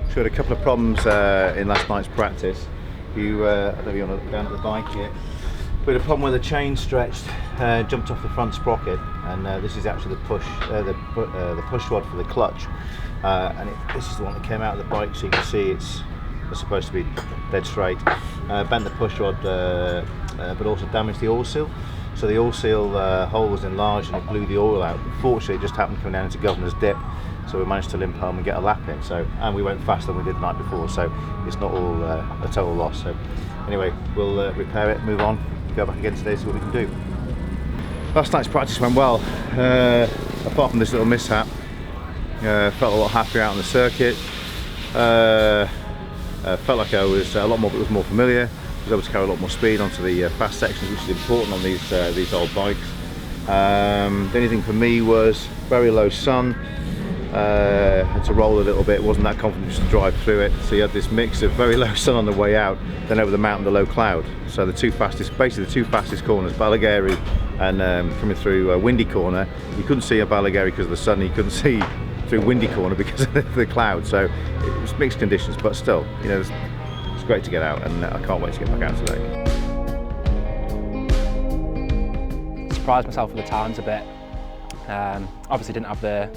We had a couple of problems in last night's practice. I don't know if you're down at the bike here. We had a problem where the chain stretched, jumped off the front sprocket, and this is actually the push rod for the clutch. This is the one that came out of the bike, so you can see it's supposed to be dead straight. Bent the push rod, but also damaged the oil seal. So the oil seal hole was enlarged and it blew the oil out. Fortunately, it just happened coming down into Governor's Dip, so we managed to limp home and get a lap in. And we went faster than we did the night before, so it's not all a total loss. So anyway, we'll repair it, move on, go back again today, see what we can do. Last night's practice went well, apart from this little mishap. Felt a lot happier out on the circuit. Felt like I was a lot more, it was more familiar. I was able to carry a lot more speed onto the fast sections, which is important on these old bikes. The only thing for me was very low sun. Had to roll a little bit, wasn't that confident just to drive through it. So you had this mix of very low sun on the way out, then over the mountain the low cloud. So basically the two fastest corners, Balagary and coming through Windy Corner, you couldn't see a Balagary because of the sun, you couldn't see through Windy Corner because of the cloud. So it was mixed conditions, but still, you know, it's great to get out, and I can't wait to get back out today. Surprised myself with the times a bit. Obviously didn't have the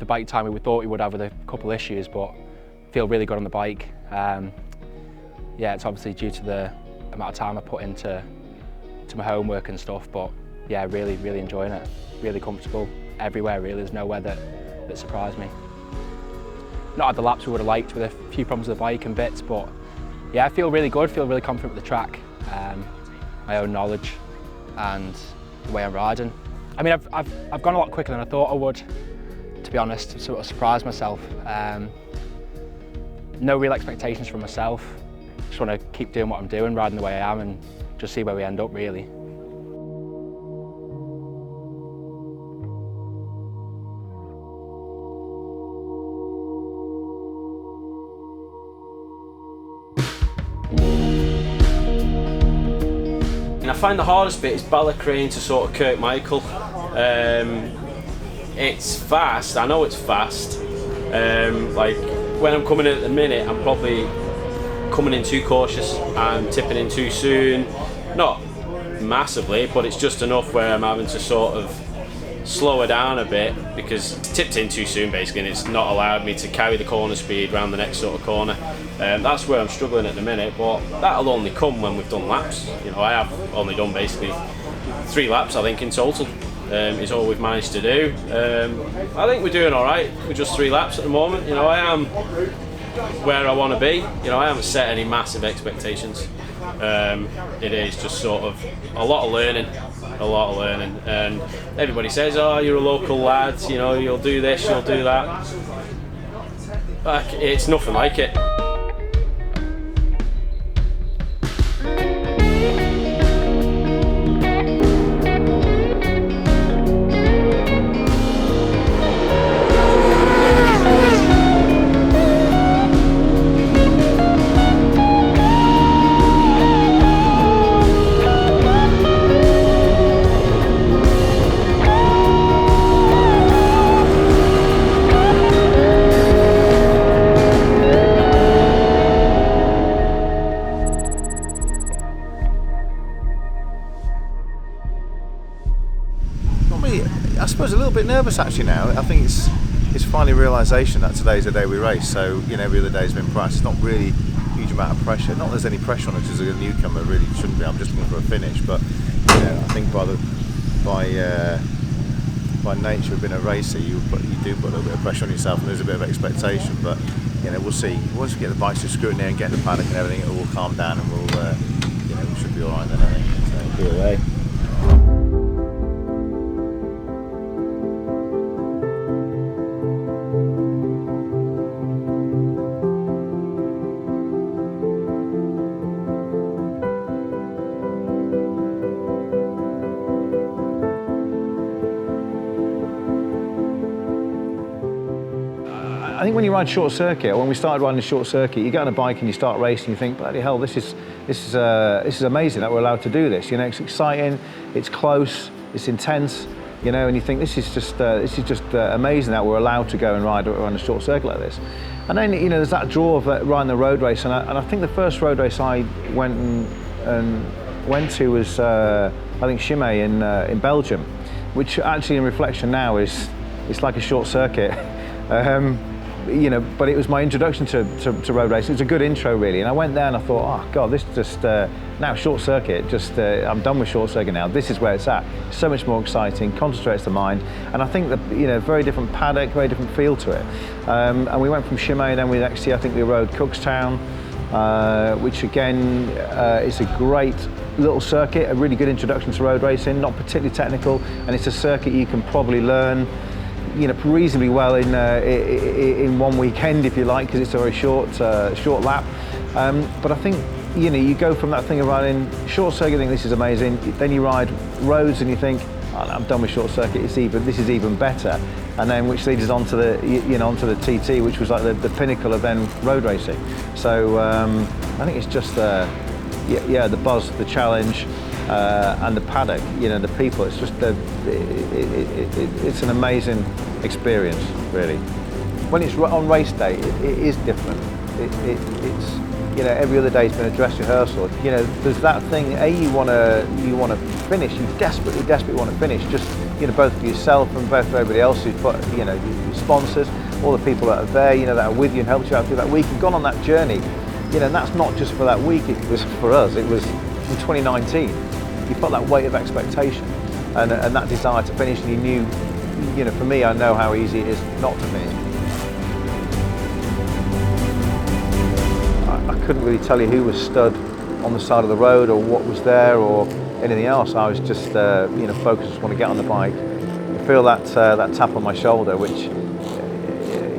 bike time we thought we would have with a couple issues, but feel really good on the bike. Yeah, it's obviously due to the amount of time I put into my homework and stuff, but yeah, really enjoying it. Really comfortable everywhere, really. There's nowhere that surprised me. Not had the laps we would have liked, with a few problems with the bike and bits, but yeah, I feel really good, feel really confident with the track, my own knowledge and the way I'm riding. I mean, I've gone a lot quicker than I thought I would, to be honest. Sort of surprised myself. No real expectations from myself. Just want to keep doing what I'm doing, riding the way I am, and just see where we end up, really. I find the hardest bit is Balacrane to sort of Kirkmichael. It's fast, I know it's fast. Like when I'm coming in at the minute, I'm probably coming in too cautious and tipping in too soon. Not massively, but it's just enough where I'm having to sort of slow her down a bit, because it's tipped in too soon basically, and it's not allowed me to carry the corner speed around the next sort of corner. That's where I'm struggling at the minute, but that'll only come when we've done laps. You know, I have only done basically 3 laps, I think, in total. Is all we've managed to do. I think we're doing all right with just 3 laps at the moment. You know, I am where I want to be. You know, I haven't set any massive expectations. It is just sort of a lot of learning, and everybody says, oh, you're a local lad, you know, you'll do this, you'll do that. Like, it's nothing like it. I suppose a little bit nervous actually now. I think it's finally realisation that today's the day we race. So, you know, every other day's been practice. It's not really a huge amount of pressure. Not that there's any pressure on it as a newcomer, really shouldn't be. I'm just looking for a finish. But you know, I think by nature of being a racer, you do put a little bit of pressure on yourself, and there's a bit of expectation. But you know, we'll see. Once we get the bikes to scrutiny and get in the paddock and everything, it will calm down, and we should be all right then, I think. So, away. I think when you ride short circuit, or when we started riding a short circuit, you get on a bike and you start racing, you think, bloody hell, this is amazing that we're allowed to do this. You know, it's exciting, it's close, it's intense, you know, and you think this is just amazing that we're allowed to go and ride on a short circuit like this. And then, you know, there's that draw of riding the road race, and I think the first road race I went to was I think Chimay in Belgium, which actually in reflection now is it's like a short circuit. You know, but it was my introduction to road racing. It was a good intro really, and I went there and I thought, oh god, this just now short circuit, just I'm done with short circuit now. This is where it's at. So much more exciting, concentrates the mind, and I think that, you know, very different paddock, very different feel to it. And we went from Chimay, then we next year I think we rode Cookstown, which again is a great little circuit, a really good introduction to road racing, not particularly technical, and it's a circuit you can probably learn, you know, reasonably well in one weekend if you like, because it's a very short lap. But I think, you know, you go from that thing of riding short circuit, think this is amazing, then you ride roads and you think, oh, I'm done with short circuit, this is even better, and then which leads us onto onto the TT, which was like the pinnacle of then road racing. So I think it's just the buzz, the challenge, and the paddock, you know, the people. It's just it's an amazing experience, really. When it's on race day, it is different. It's, you know, every other day's been a dress rehearsal. You know, there's that thing. You want to finish. You desperately want to finish. Just, you know, both for yourself and both for everybody else who's put, you know, your sponsors, all the people that are there, you know, that are with you and helped you out through that week and gone on that journey. You know, and that's not just for that week. It was for us. It was in 2019. You felt that weight of expectation and that desire to finish, and you knew, you know, for me, I know how easy it is not to finish. I couldn't really tell you who was stood on the side of the road or what was there or anything else. I was just, you know, focused, just want to get on the bike. I feel that tap on my shoulder, which,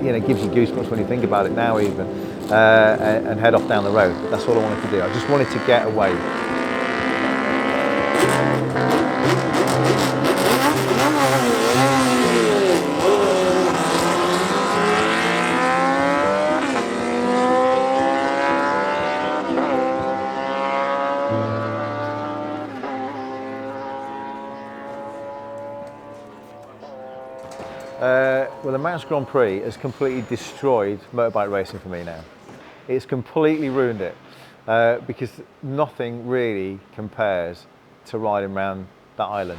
you know, gives you goosebumps when you think about it now even, and head off down the road. That's all I wanted to do. I just wanted to get away. Well, the Manx Grand Prix has completely destroyed motorbike racing for me now. It's completely ruined it, because nothing really compares to riding around that island.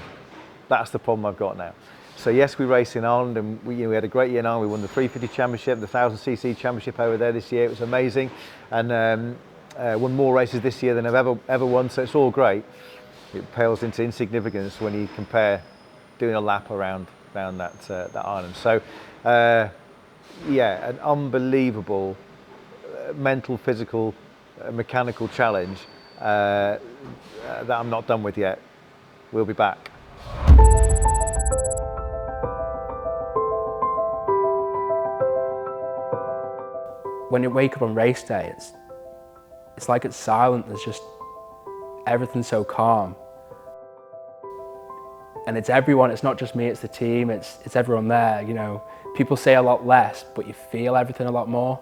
That's the problem I've got now. So yes, we race in Ireland, and we had a great year in Ireland. We won the 350 championship, the 1000cc championship over there this year. It was amazing, and won more races this year than I've ever won. So it's all great. It pales into insignificance when you compare doing a lap around that island. So yeah, an unbelievable mental, physical, mechanical challenge that I'm not done with yet. We'll be back. When you wake up on race day, it's like it's silent. There's just everything's so calm. And it's everyone, it's not just me, it's the team, it's everyone there, you know. People say a lot less, but you feel everything a lot more.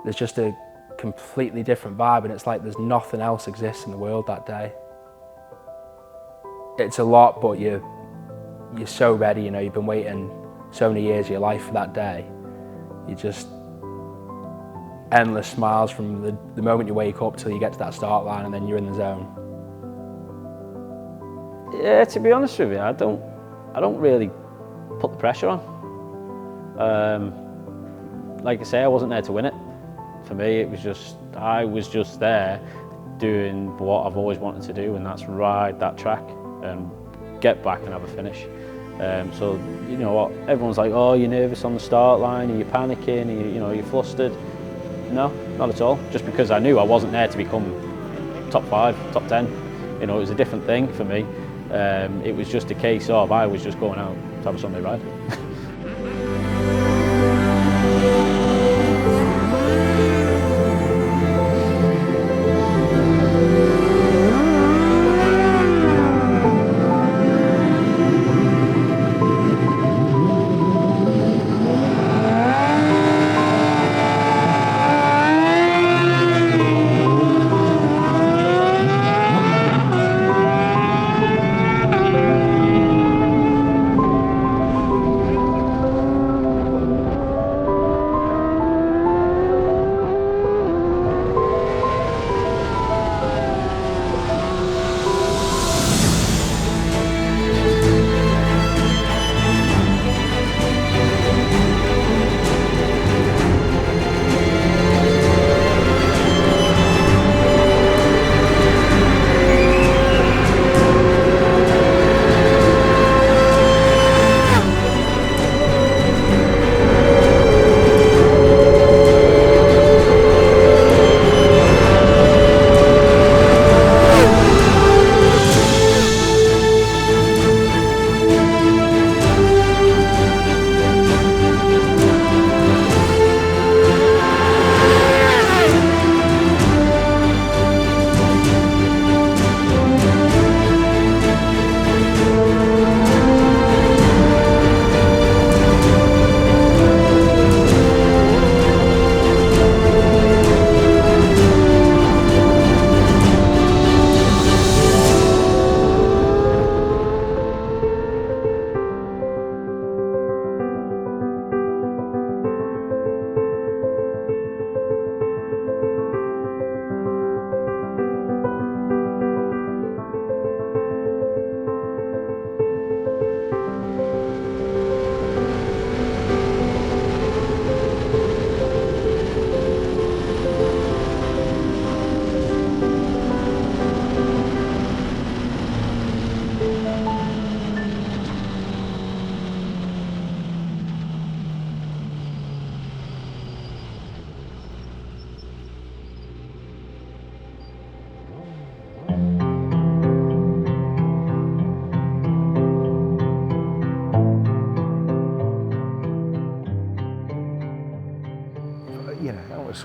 There's just a completely different vibe, and it's like there's nothing else exists in the world that day. It's a lot, but you're so ready, you know, you've been waiting so many years of your life for that day. You just, endless smiles from the moment you wake up till you get to that start line, and then you're in the zone. Yeah, to be honest with you, I don't really put the pressure on. Like I say, I wasn't there to win it. For me, it was just, I was just there doing what I've always wanted to do, and that's ride that track and get back and have a finish. So, you know what, everyone's like, oh, you're nervous on the start line, are you panicking, are you flustered? No, not at all. Just because I knew I wasn't there to become top 5, top 10. You know, it was a different thing for me. It was just a case of I was just going out to have a Sunday ride.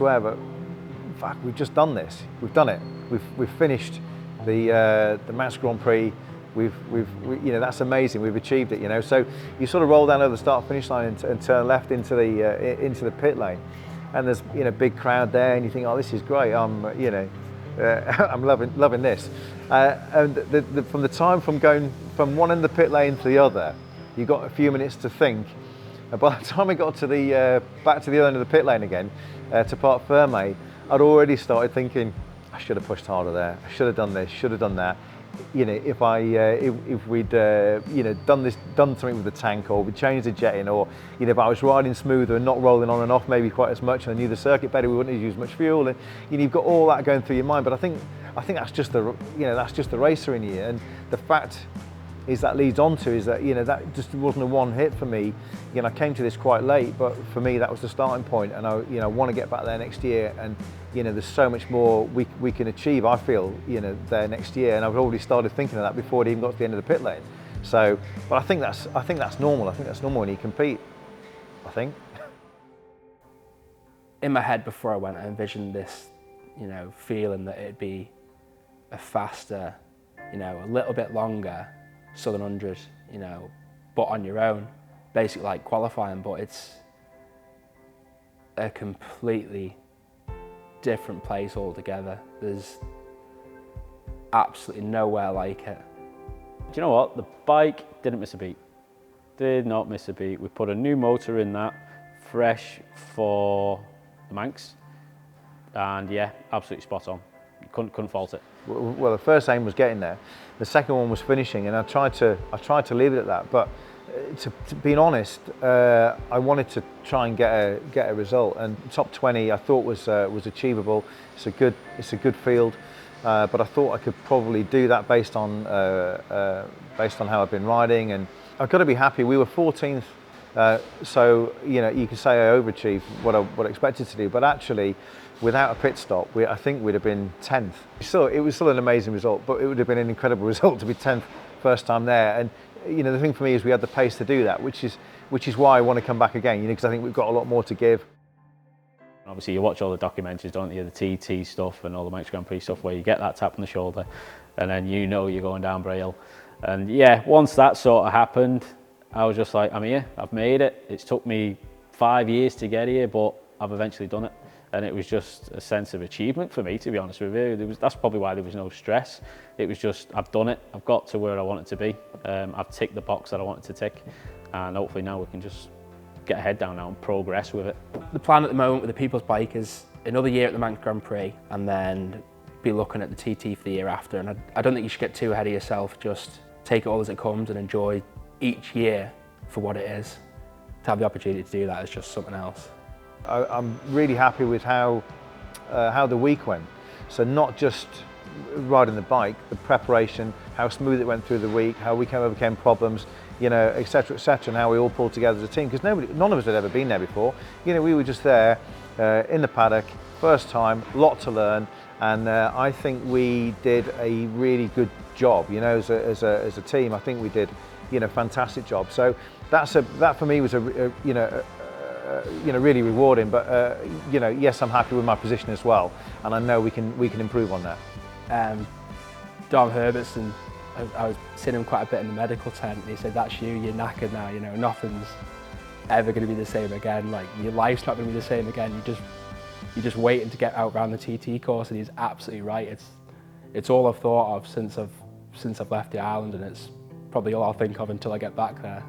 swear, but fuck, we've just done this. We've done it. We've finished the Manx Grand Prix. We, you know, that's amazing. We've achieved it. You know, so you sort of roll down over the start-finish line and turn left into the pit lane, and there's, you know, big crowd there, and you think, oh, this is great. You know, I'm loving this. And from the time from going from one end of the pit lane to the other, you got a few minutes to think. And by the time I got to the back to the other end of the pit lane again, to Parc Ferme, I'd already started thinking, I should have pushed harder there. I should have done this. Should have done that. You know, if we'd you know, done something with the tank, or we changed the jetting, or, you know, if I was riding smoother and not rolling on and off maybe quite as much, and I knew the circuit better, we wouldn't have used much fuel, and, you know, you've got all that going through your mind. But I think that's just the, you know, that's just the racer in you, and the fact is that leads on to is that, you know, that just wasn't a one hit for me. You know, I came to this quite late, but for me that was the starting point, and I, you know, want to get back there next year, and, you know, there's so much more we can achieve, I feel, you know, there next year, and I've already started thinking of that before it even got to the end of the pit lane. So, but I think that's normal. I think that's normal when you compete, I think. In my head before I went, I envisioned this, you know, feeling that it'd be a faster, you know, a little bit longer Southern 100, you know, but on your own, basically like qualifying, but it's a completely different place altogether. There's absolutely nowhere like it. Do you know what? The bike didn't miss a beat. Did not miss a beat. We put a new motor in that, fresh for the Manx, and yeah, absolutely spot on. Couldn't fault it. Well, the first aim was getting there. The second one was finishing, and I tried to leave it at that. But to being honest, I wanted to try and get a result. And top 20, I thought was achievable. It's a good field, but I thought I could probably do that based on how I've been riding. And I've got to be happy. We were 14th, so, you know, you could say I overachieved what I expected to do. But actually, without a pit stop, I think we'd have been 10th. So it was still an amazing result, but it would have been an incredible result to be 10th first time there. And, you know, the thing for me is we had the pace to do that, which is why I want to come back again, you know, because I think we've got a lot more to give. Obviously, you watch all the documentaries, don't you? The TT stuff and all the Manx Grand Prix stuff, where you get that tap on the shoulder, and then you know you're going down Braille. And yeah, once that sort of happened, I was just like, I'm here, I've made it. It's took me 5 years to get here, but I've eventually done it. And it was just a sense of achievement for me, to be honest with you. That's probably why there was no stress. It was just, I've done it. I've got to where I wanted to be. I've ticked the box that I wanted to tick. And hopefully now we can just get a head down now and progress with it. The plan at the moment with the People's Bike is another year at the Manx Grand Prix, and then be looking at the TT for the year after. And I don't think you should get too ahead of yourself. Just take it all as it comes and enjoy each year for what it is. To have the opportunity to do that is just something else. I'm really happy with how the week went. So not just riding the bike, the preparation, how smooth it went through the week, how we overcame problems, you know, etc., and how we all pulled together as a team. Because none of us had ever been there before. You know, we were just there in the paddock, first time, lot to learn, and I think we did a really good job. You know, as a team, I think we did, you know, fantastic job. So that for me was you know, really rewarding. But you know, yes, I'm happy with my position as well, and I know we can improve on that. Dom Herbertson, I was seeing him quite a bit in the medical tent, and he said, "That's you. You're knackered now. You know, nothing's ever going to be the same again. Like, your life's not going to be the same again. You're just waiting to get out around the TT course." And he's absolutely right. It's all I've thought of since I've left the island, and it's probably all I'll think of until I get back there.